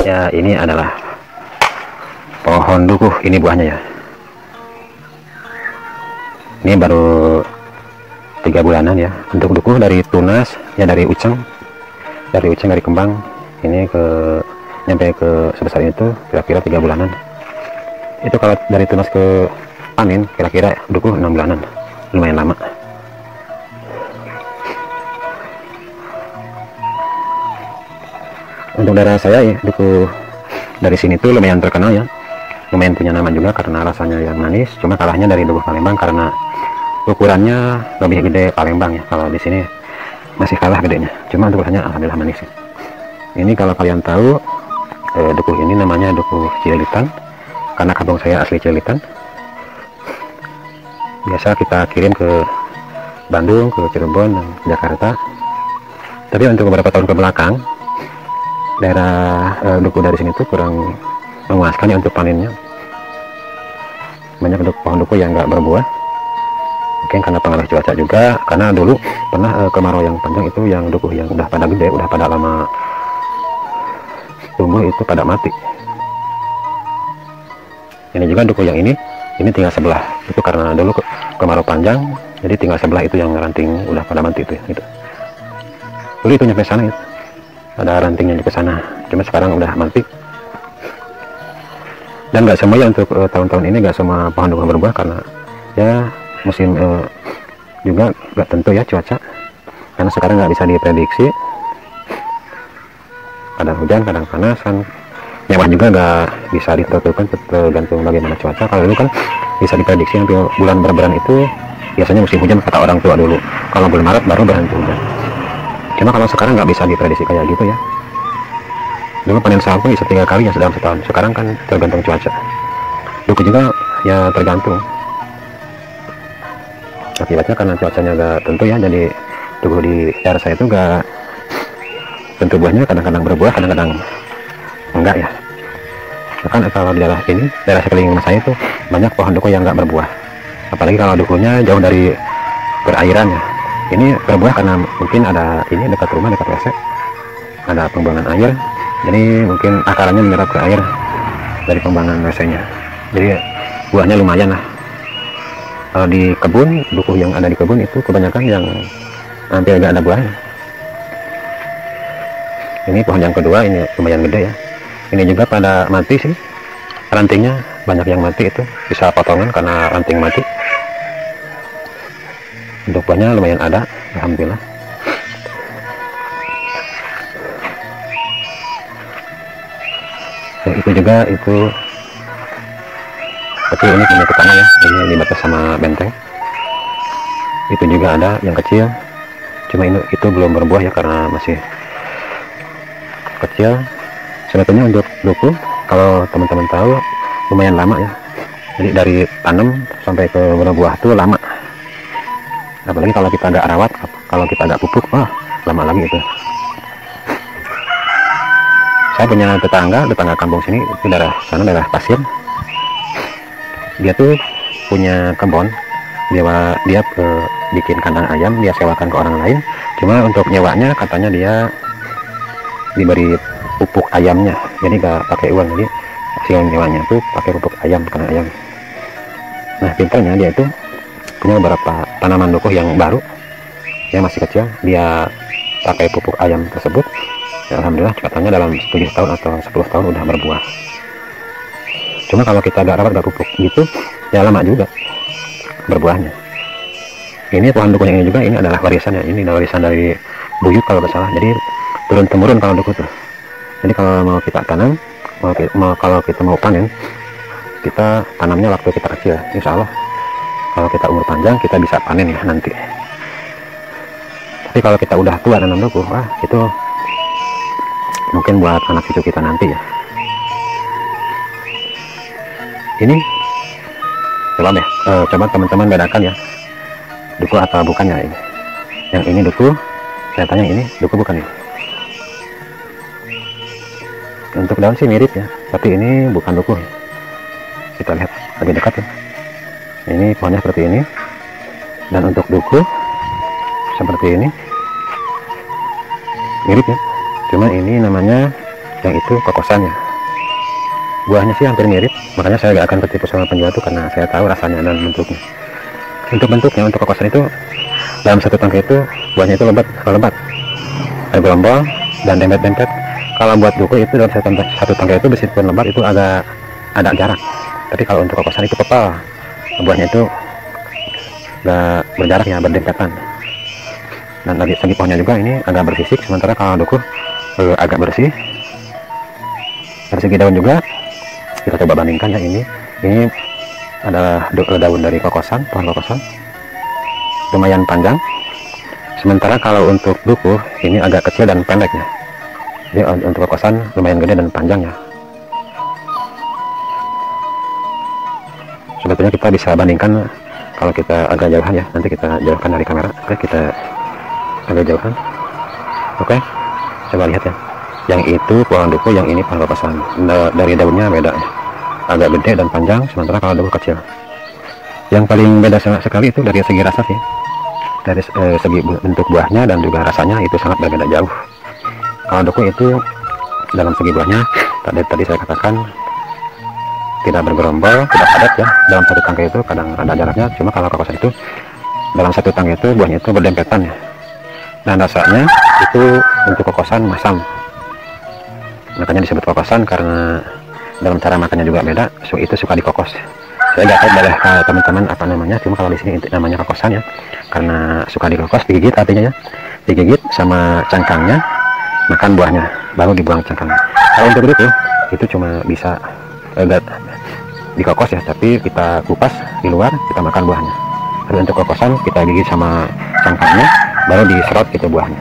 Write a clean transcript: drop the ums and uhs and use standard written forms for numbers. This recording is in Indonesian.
Ya, ini adalah pohon dukuh, ini buahnya ya. Ini baru 3 bulanan ya. Untuk dukuh dari tunas ya, dari uceng dari kembang ini ke nyampe ke sebesar itu kira-kira 3 bulanan. Itu kalau dari tunas ke panen kira-kira dukuh 6 bulanan, lumayan lama. Untuk daerah saya ya, dukuh dari sini tuh lumayan terkenal ya, lumayan punya nama juga karena rasanya yang manis. Cuma kalahnya dari dukuh Palembang karena ukurannya lebih gede Palembang ya. Kalau di sini masih kalah gedenya, cuma untuk rasanya alhamdulillah manis ya. Ini kalau kalian tahu, dukuh ini namanya dukuh Cililitan karena kampung saya asli Cililitan. Biasa kita kirim ke Bandung, ke Cirebon, dan Jakarta. Tapi untuk beberapa tahun ke belakang, daerah dukuh dari sini tuh kurang memuaskan ya untuk panennya. Banyak pohon dukuh yang nggak berbuah, mungkin karena pengaruh cuaca juga. Karena dulu pernah kemarau yang panjang itu, yang dukuh yang udah pada gede, udah pada lama tumbuh itu pada mati. Ini juga dukuh yang ini tinggal sebelah itu karena dulu kemarau panjang, jadi tinggal sebelah itu yang ranting udah pada mati itu ya, gitu. Dulu itu nyampe sana ya, ada rantingnya di sana, cuma sekarang udah mati. Dan nggak semua ya, untuk tahun-tahun ini nggak semua pohon dukuh berbuah karena ya musim juga nggak tentu ya cuaca, karena sekarang nggak bisa diprediksi, kadang hujan kadang panas kan. Nyawa juga nggak bisa ditentukan, tergantung bagaimana cuaca. Kalau dulu kan bisa diprediksi hampir bulan berbulan itu biasanya musim hujan kata orang tua dulu, kalau bulan Maret baru berhenti hujan. Cuma kalau sekarang nggak bisa diprediksi kayak gitu ya. Dulu panen sagu bisa 3 kali ya dalam setahun, sekarang kan tergantung cuaca. Dukuh juga ya tergantung, akibatnya karena cuacanya gak tentu ya, jadi dukuh di daerah saya itu gak tentu buahnya, kadang-kadang berbuah kadang-kadang enggak ya. Bahkan kalau di daerah ini, daerah sekeliling rumah saya itu banyak pohon dukuh yang nggak berbuah, apalagi kalau dukuhnya jauh dari perairan ya. Ini berbuah karena mungkin ada ini dekat rumah, dekat WC ada pembuangan air, jadi mungkin akarnya menyerap ke air dari pembuangan WC-nya, jadi buahnya lumayan lah. Kalau di kebun, dukuh yang ada di kebun itu kebanyakan yang hampir nggak ada buahnya. Ini pohon yang kedua, ini lumayan gede ya. Ini juga pada mati sih, rantingnya banyak yang mati, itu bisa potongan karena ranting mati. Untuk buahnya lumayan ada, alhamdulillah. Dan itu juga itu, tapi ini punya tetangga ya, ini dibatas sama benteng. Itu juga ada yang kecil, cuma itu belum berbuah ya karena masih kecil. Sebetulnya untuk dukuh kalau teman-teman tahu lumayan lama ya, jadi dari tanam sampai ke berbuah tuh lama. Apalagi kalau kita agak rawat, kalau kita agak pupuk, wah lama lagi itu. Saya punya tetangga kampung sini, itu daerah sana, daerah pasir. Dia tuh punya kebun, dia bikin kandang ayam, dia sewakan ke orang lain. Cuma untuk nyewanya katanya dia diberi pupuk ayamnya, jadi gak pakai uang, jadi hasil nyewanya tuh pakai pupuk ayam, kandang ayam. Nah pintarnya dia itu punya beberapa tanaman dukuh yang baru, yang masih kecil, dia pakai pupuk ayam tersebut. Ya, alhamdulillah katanya dalam 7 tahun atau 10 tahun udah berbuah. Cuma kalau kita gak rawat, gak pupuk gitu ya lama juga berbuahnya. Ini pohon dukuh yang ini juga, ini adalah warisannya, ini adalah warisan dari buyut kalau gak salah, jadi turun temurun kalau dukuh tuh. Jadi kalau mau kita tanam, kalau kita mau panen, kita tanamnya waktu kita kecil, insya Allah kalau kita umur panjang kita bisa panen ya nanti. Tapi kalau kita udah tua nanam dukuh, wah itu mungkin buat anak cucu kita nanti ya. Ini coba teman-teman bedakan ya, dukuh atau bukannya ini. Yang ini dukuh, saya tanya ini dukuh bukan ya. Untuk daun sih mirip ya, tapi ini bukan dukuh. Kita lihat lebih dekat ya. Ini pohonnya seperti ini, dan untuk dukuh seperti ini, mirip ya. Cuma ini namanya yang itu kokosannya. Buahnya sih hampir mirip, makanya saya gak akan tertipu sama penjual itu karena saya tahu rasanya dan bentuknya. Untuk bentuknya, untuk kokosan itu dalam satu tangkai itu buahnya itu lebat, bergelombol dan dempet-dempet. Kalau buat duku itu dalam satu tangkai itu meskipun lebat itu agak ada jarak, tapi kalau untuk kokosan itu kepal, buahnya itu gak berjarak ya, berdempetan. Dan dari segi pohonnya juga ini agak bersisik, sementara kalau duku agak bersih. Dari segi daun juga kita coba bandingkan ya, ini adalah daun dari kokosan, pohon kokosan lumayan panjang, sementara kalau untuk duku ini agak kecil dan pendeknya. Jadi untuk kokosan lumayan gede dan panjang ya. Sebetulnya kita bisa bandingkan kalau kita agak jauhan ya, nanti kita jauhkan dari kamera. Oke, kita agak jauhan. Oke, coba lihat ya, yang itu pohon duku, yang ini pohon kokosan. Dari daunnya beda ya, agak gede dan panjang, sementara kalau duku kecil. Yang paling beda sekali itu dari segi rasa sih, dari segi bentuk buahnya dan juga rasanya itu sangat berbeda jauh. Kalau duku itu dalam segi buahnya tadi saya katakan tidak bergerombol, tidak padat ya, dalam satu tangkai itu kadang ada jaraknya. Cuma kalau kokosan itu dalam satu tangkai itu buahnya itu berdempetan ya, dan rasanya itu untuk kokosan masam, makanya disebut kokosan karena dalam cara makannya juga beda. Itu suka dikokos. Saya nggak tahu boleh teman-teman apa namanya, cuma kalau di sini namanya kokosan ya, karena suka dikokos, digigit artinya ya, digigit sama cangkangnya, makan buahnya, baru dibuang cangkangnya. Kalau untuk itu cuma bisa dikokos ya, tapi kita kupas di luar, kita makan buahnya. Tapi untuk kokosan kita gigit sama cangkangnya, baru diserot gitu buahnya.